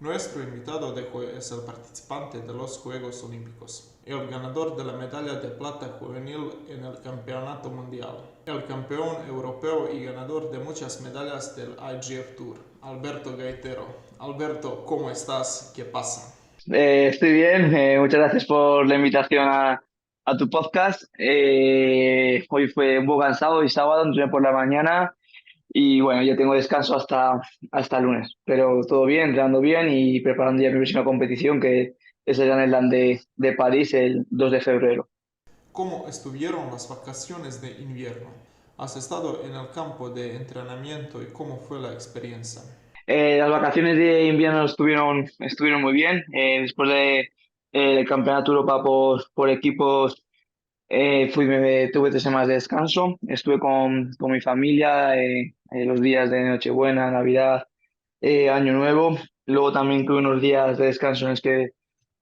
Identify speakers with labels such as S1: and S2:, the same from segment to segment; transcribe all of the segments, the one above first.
S1: Nuestro invitado de hoy es el participante de los Juegos Olímpicos, el ganador de la medalla de plata juvenil en el Campeonato Mundial, el campeón europeo y ganador de muchas medallas del IGF Tour, Alberto Gaitero. Alberto, ¿cómo estás? ¿Qué pasa?
S2: Estoy bien, muchas gracias por la invitación a tu podcast. Hoy fue un poco cansado, hoy sábado, entré por la mañana y bueno, ya tengo descanso hasta el lunes, pero todo bien, entrenando bien y preparando ya mi próxima competición que es el Grand Slam de París el 2 de febrero.
S1: ¿Cómo estuvieron las vacaciones de invierno? ¿Has estado en el campo de entrenamiento y cómo fue la experiencia?
S2: Las vacaciones de invierno estuvieron muy bien. Después del Campeonato Europa por equipos. Tuve 3 semanas de descanso, estuve con mi familia los días de Nochebuena, Navidad, Año Nuevo. Luego también tuve unos días de descanso en los que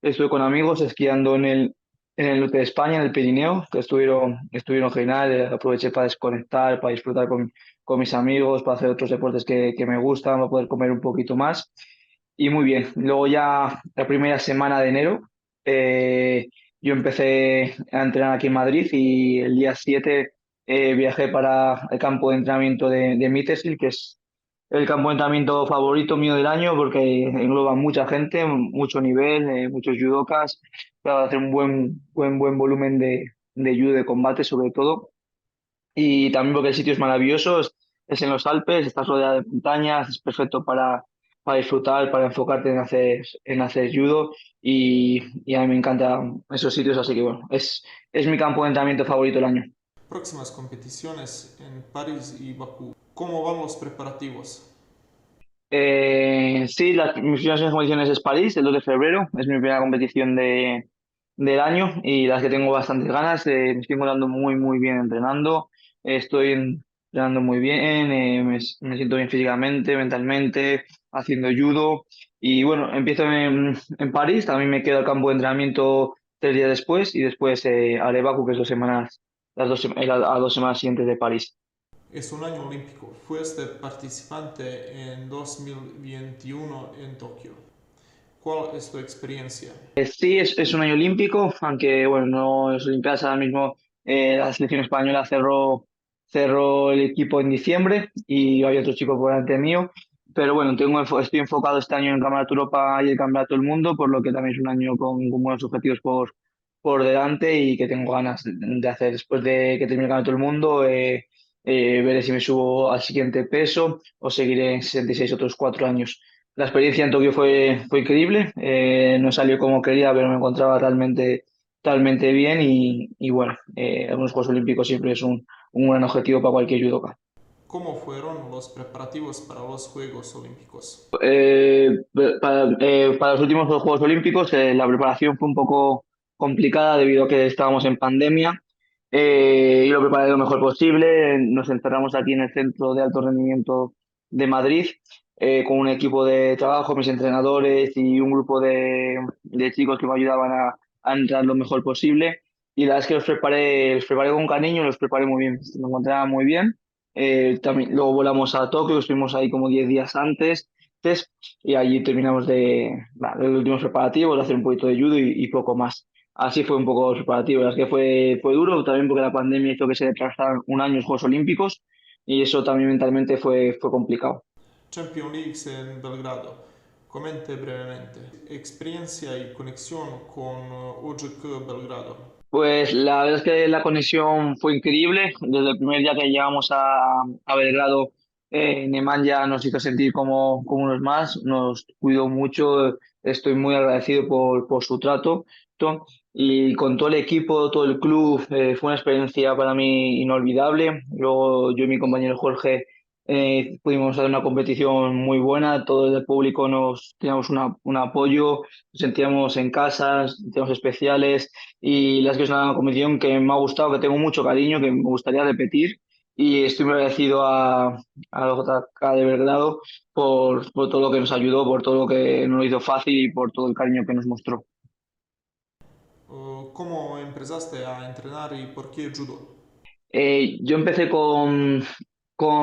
S2: estuve con amigos esquiando en el norte de España, en el Pirineo, que estuvieron genial. Aproveché para desconectar, para disfrutar con mis amigos, para hacer otros deportes que me gustan, para poder comer un poquito más. Y muy bien. Luego ya la primera semana de enero, yo empecé a entrenar aquí en Madrid y el día 7 viajé para el campo de entrenamiento de Mittersill, que es el campo de entrenamiento favorito mío del año porque engloba mucha gente, mucho nivel, muchos judokas, para hacer un buen volumen de judo de combate sobre todo. Y también porque el sitio es maravilloso, es en los Alpes, estás rodeado de montañas, es perfecto para disfrutar, para enfocarte en hacer judo y a mí me encantan esos sitios, así que bueno, es mi campo de entrenamiento favorito del año.
S1: Próximas competiciones en París y Bakú. ¿Cómo van los preparativos?
S2: Sí, mis primeras competiciones es París, el 2 de febrero, es mi primera competición del año y las que tengo bastantes ganas. Me estoy encontrando muy bien entrenando, estoy entrenando muy bien, me siento bien físicamente, mentalmente, haciendo judo y bueno, empiezo en París, también me quedo al campo de entrenamiento 3 días después y después haré Bakú, que es 2 semanas, a 2 semanas siguientes de París.
S1: Es un año olímpico. Fuiste participante en 2021 en Tokio. ¿Cuál es tu experiencia?
S2: Sí, es un año olímpico, aunque bueno, no es Olimpiadas ahora mismo. La selección española cerró el equipo en diciembre y había otro chico por delante mío. Pero bueno, estoy enfocado este año en el Campeonato Europa y el Campeonato del Mundo, por lo que también es un año con buenos objetivos por delante y que tengo ganas de hacer después de que termine el Campeonato del Mundo. Veré si me subo al siguiente peso o seguiré en 66 otros 4 años. La experiencia en Tokio fue increíble, no salió como quería, pero me encontraba realmente bien y bueno, algunos Juegos Olímpicos siempre es un gran objetivo para cualquier judoka.
S1: ¿Cómo fueron los preparativos para los Juegos Olímpicos?
S2: Para los últimos dos Juegos Olímpicos la preparación fue un poco complicada debido a que estábamos en pandemia y lo preparé lo mejor posible. Nos encerramos aquí en el Centro de Alto Rendimiento de Madrid con un equipo de trabajo, mis entrenadores y un grupo de chicos que me ayudaban a entrar lo mejor posible. Y la verdad es que los preparé con cariño, los preparé muy bien, me encontraba muy bien. También, luego volamos a Tokio, estuvimos ahí como 10 días antes y allí terminamos los últimos preparativos, de hacer un poquito de judo y poco más. Así fue un poco los preparativos. La verdad es que fue duro también porque la pandemia hizo que se retrasaran un año los Juegos Olímpicos y eso también mentalmente fue complicado.
S1: Champions League en Belgrado. Comente brevemente. Experiencia y conexión con OJK Belgrado.
S2: Pues la verdad es que la conexión fue increíble. Desde el primer día que llegamos a Belgrado, Nemanja nos hizo sentir como unos más, nos cuidó mucho. Estoy muy agradecido por su trato. Y con todo el equipo, todo el club, fue una experiencia para mí inolvidable. Luego yo y mi compañero Jorge pudimos hacer una competición muy buena. Todo el público teníamos un apoyo, nos sentíamos en casa, nos sentíamos especiales. Y la verdad es que es una competición que me ha gustado, que tengo mucho cariño, que me gustaría repetir. Y estoy muy agradecido a la JK de Belgrado por todo lo que nos ayudó, por todo lo que nos lo hizo fácil y por todo el cariño que nos mostró.
S1: ¿Cómo empezaste a entrenar y por qué judo?
S2: Yo empecé con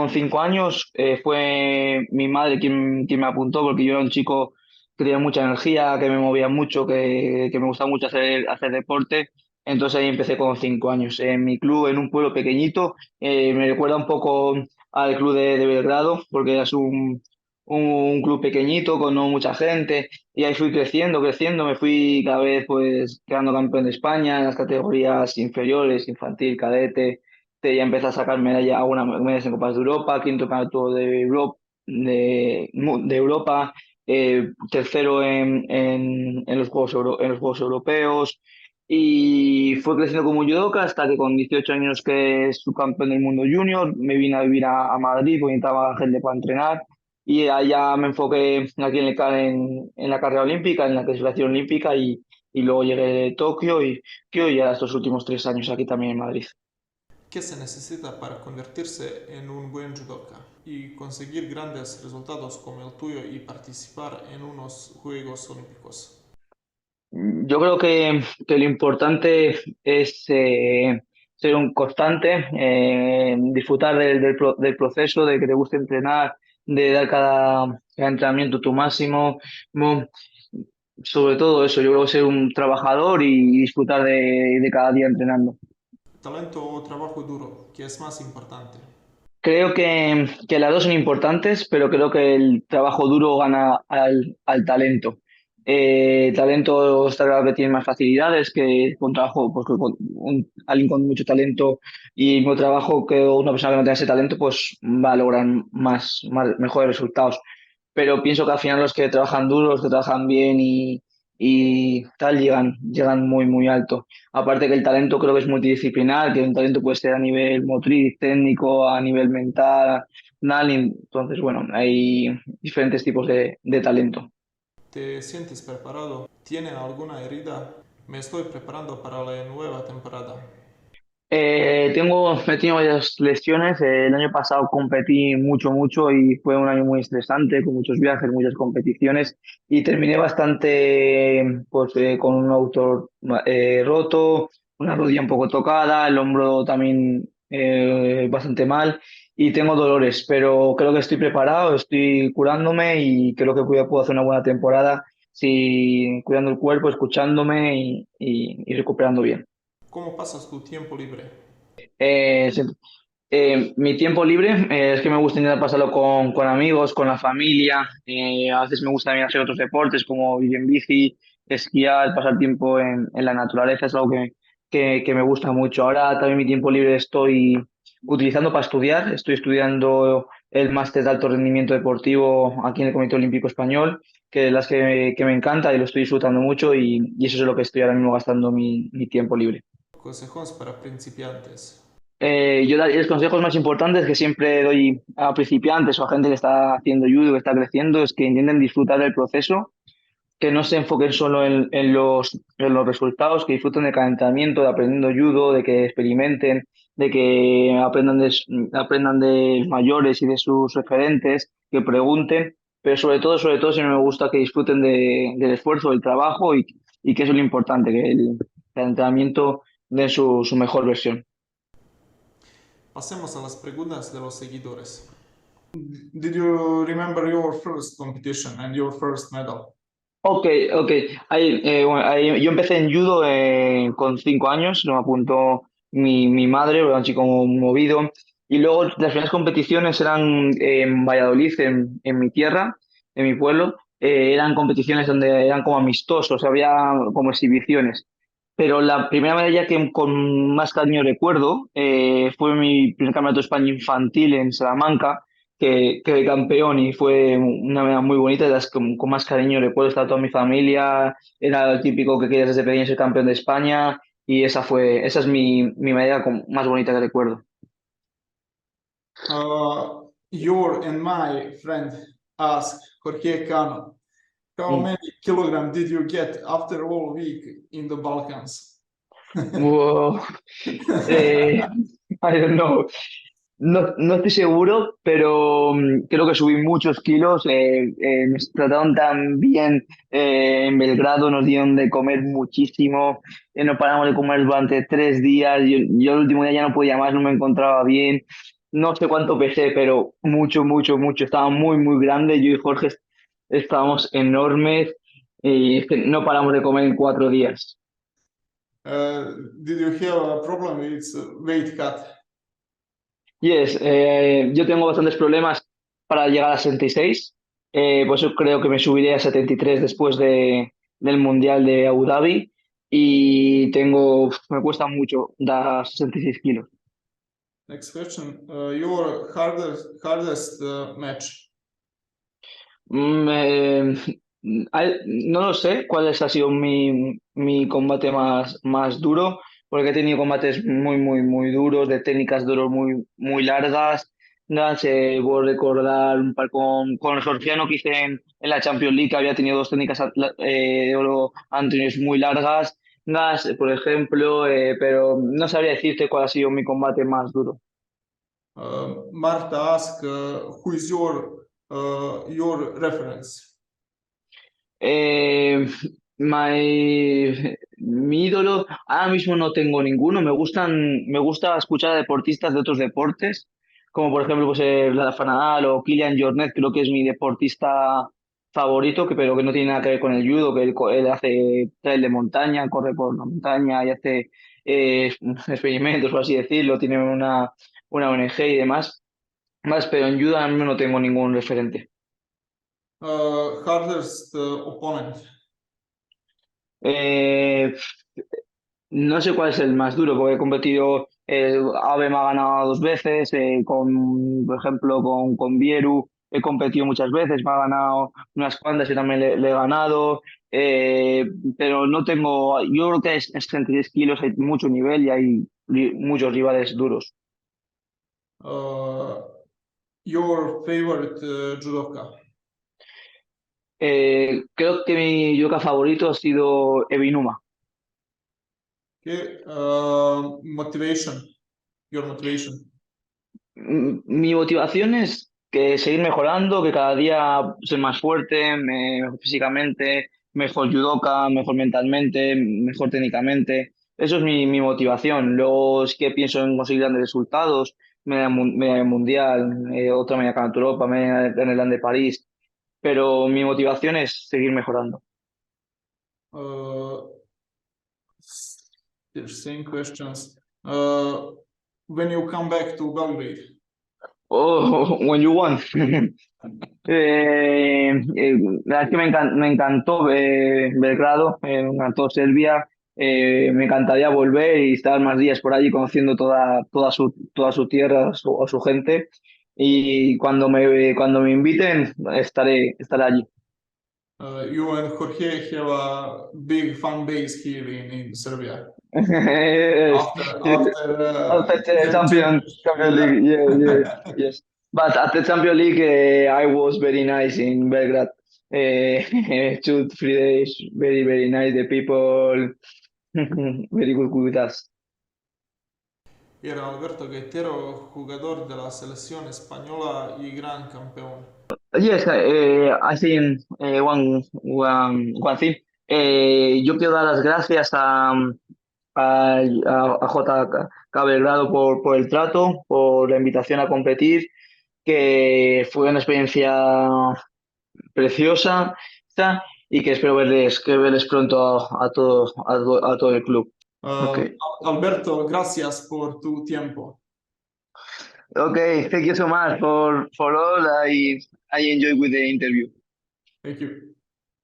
S2: 5 años, fue mi madre quien me apuntó porque yo era un chico que tenía mucha energía, que me movía mucho, que me gustaba mucho hacer deporte. Entonces ahí empecé con 5 años. En mi club, en un pueblo pequeñito, me recuerda un poco al club de Belgrado, porque es un club pequeñito con no mucha gente. Y ahí fui creciendo, creciendo, me fui cada vez pues quedando campeón de España en las categorías inferiores, infantil, cadete. Ya empecé a sacar medallas en Copas de Europa, quinto campeonato de Europa, de Europa, tercero en los en los Juegos Europeos. Y fue creciendo como judoka hasta que con 18 años que es subcampeón del mundo junior, me vine a vivir a Madrid porque necesitaba gente para entrenar. Y allá me enfoqué aquí en la carrera olímpica, en la clasificación olímpica y luego llegué a Tokio y ya estos últimos 3 años aquí también en Madrid.
S1: ¿Qué se necesita para convertirse en un buen judoka y conseguir grandes resultados como el tuyo y participar en unos Juegos Olímpicos?
S2: Yo creo que lo importante es ser un constante, disfrutar del proceso, de que te guste entrenar, de dar cada entrenamiento tu máximo. Mo- Sobre todo eso, yo creo que ser un trabajador y disfrutar de cada día entrenando.
S1: Talento o trabajo duro, ¿qué es más importante?
S2: Creo que las dos son importantes, pero creo que el trabajo duro gana al talento. Talento está claro que tiene más facilidades que con trabajo, pues que alguien con mucho talento y mismo trabajo que una persona que no tenga ese talento, pues va a lograr mejores resultados. Pero pienso que al final los que trabajan duro, los que trabajan bien y tal, llegan muy, muy alto. Aparte que el talento creo que es multidisciplinar, que un talento puede ser a nivel motriz, técnico, a nivel mental, entonces bueno, hay diferentes tipos de talento.
S1: ¿Te sientes preparado? ¿Tiene alguna herida? Me estoy preparando para la nueva temporada.
S2: He tenido varias lesiones. El año pasado competí mucho, mucho y fue un año muy estresante, con muchos viajes, muchas competiciones y terminé bastante pues, con un autor roto, una rodilla un poco tocada, el hombro también bastante mal y tengo dolores, pero creo que estoy preparado, estoy curándome y creo que puedo hacer una buena temporada si cuidando el cuerpo, escuchándome y recuperando bien.
S1: ¿Cómo pasas tu tiempo libre?
S2: Eh, Mi tiempo libre es que me gusta intentar pasarlo con amigos, con la familia. A veces me gusta también hacer otros deportes como ir en bici, esquiar, pasar tiempo en la naturaleza. Es algo que me gusta mucho. Ahora también mi tiempo libre estoy utilizando para estudiar. Estoy estudiando el máster de alto rendimiento deportivo aquí en el Comité Olímpico Español, que es las que me encanta y lo estoy disfrutando mucho y eso es lo que estoy ahora mismo gastando mi tiempo libre.
S1: Consejos para principiantes.
S2: Yo daría los consejos más importantes que siempre doy a principiantes o a gente que está haciendo judo, que está creciendo, es que intenten disfrutar del proceso, que no se enfoquen solo en los resultados, que disfruten de cada entrenamiento, de aprendiendo judo, de que experimenten, de que aprendan de mayores y de sus referentes, que pregunten, pero sobre todo, siempre me gusta que disfruten del esfuerzo, del trabajo y que eso es lo importante, que el entrenamiento den su mejor versión.
S1: Pasemos a las preguntas de los seguidores. Did you remember your first competition and your first medal?
S2: Ok, ok. Yo empecé en judo con 5 años, me apuntó mi madre, era un chico muy movido. Y luego las primeras competiciones eran en Valladolid, en mi tierra, en mi pueblo. Eran competiciones donde eran como amistosos, había como exhibiciones. Pero la primera medalla que con más cariño recuerdo fue mi primer campeonato de España infantil en Salamanca que quedé campeón y fue una medalla muy bonita, de las que con más cariño recuerdo, estar toda mi familia, era el típico que querías desde pequeño ser campeón de España y esa es mi medalla más bonita que recuerdo.
S1: Your and my friend asked Jorge Cano, how
S2: Mm.
S1: many kilograms did you get after all week in the Balkans?
S2: Wow. Eh, I don't know. No, no estoy seguro, pero creo que subí muchos kilos. Nos trataron tan bien en Belgrado, nos dieron de comer muchísimo. No paramos de comer durante 3 días. Yo el último día ya no podía más, no me encontraba bien. No sé cuánto pesé, pero mucho, mucho, mucho. Estaba muy, muy grande. Yo y Jorge estábamos enormes y es que no paramos de comer en 4 días.
S1: Did you have a problem with weight cut?
S2: Yes, yo tengo bastantes problemas para llegar a 66, por eso creo que me subiré a 73 después del Mundial de Abu Dhabi y me cuesta mucho dar 66 kilos.
S1: Next question. Your hardest match.
S2: Mm, no lo sé cuál ha sido mi combate más duro, porque he tenido combates muy duros, de técnicas duros muy largas. Puedo recordar un par con el georgiano que hice en la Champions League, que había tenido dos técnicas de oro anteriores muy largas. Por ejemplo, pero no sabría decirte cuál ha sido mi combate más duro.
S1: Marta asked, who is your reference?
S2: Eh, mi ídolo, ahora mismo no tengo ninguno. Me gusta escuchar a deportistas de otros deportes, como por ejemplo pues, Rafa Nadal o Kilian Jornet, creo que es mi deportista favorito, pero que no tiene nada que ver con el judo, que él hace trail de montaña, corre por la montaña y hace experimentos, por así decirlo, tiene una ONG y demás. Pero en judo ahora mismo no tengo ningún referente.
S1: Hardest opponent.
S2: Eh, No sé cuál es el más duro, porque he competido, Abe me ha ganado 2 veces, por ejemplo, con Bieru he competido muchas veces, me ha ganado unas cuantas y también le he ganado, eh, pero no tengo, yo creo que es 66 kilos, hay mucho nivel y hay muchos rivales duros.
S1: Uh, your favorite judoka.
S2: Creo que mi yoga favorito ha sido Evinuma.
S1: Okay. Motivation. Your motivation.
S2: Mi motivación es que seguir mejorando, que cada día ser más fuerte, mejor físicamente, mejor judoka, mejor mentalmente, mejor técnicamente. Eso es mi motivación. Luego es que pienso en conseguir grandes resultados, medalla mundial, otra media campeonato de Europa, media en el Land de París. Pero mi motivación es seguir mejorando.
S1: Uh, there's same questions. Uh, when you come back to Belgrade.
S2: Oh, when you want. La verdad es que me encantó Belgrado, me encantó Serbia. Me encantaría volver y estar más días por allí conociendo toda su tierra o su gente. Y cuando me inviten, estaré allí.
S1: You and Jorge have a big fan base here in Serbia.
S2: Yes,
S1: After
S2: after the Champions
S1: yeah.
S2: League, yeah, yes. But at the Champions League, I was very nice in Belgrade. 2, 3 days, very nice. The people, very good with us.
S1: Era Alberto Gaitero, jugador de la selección española y gran campeón.
S2: Yes, I think one thing. Yo quiero dar las gracias a JK Belgrado por el trato, por la invitación a competir, que fue una experiencia preciosa, y que espero verles pronto a todo el club.
S1: Uh,
S2: Okay.
S1: Alberto, gracias por tu tiempo.
S2: Okay, thank you so much for all. I enjoy with the interview.
S1: Thank you.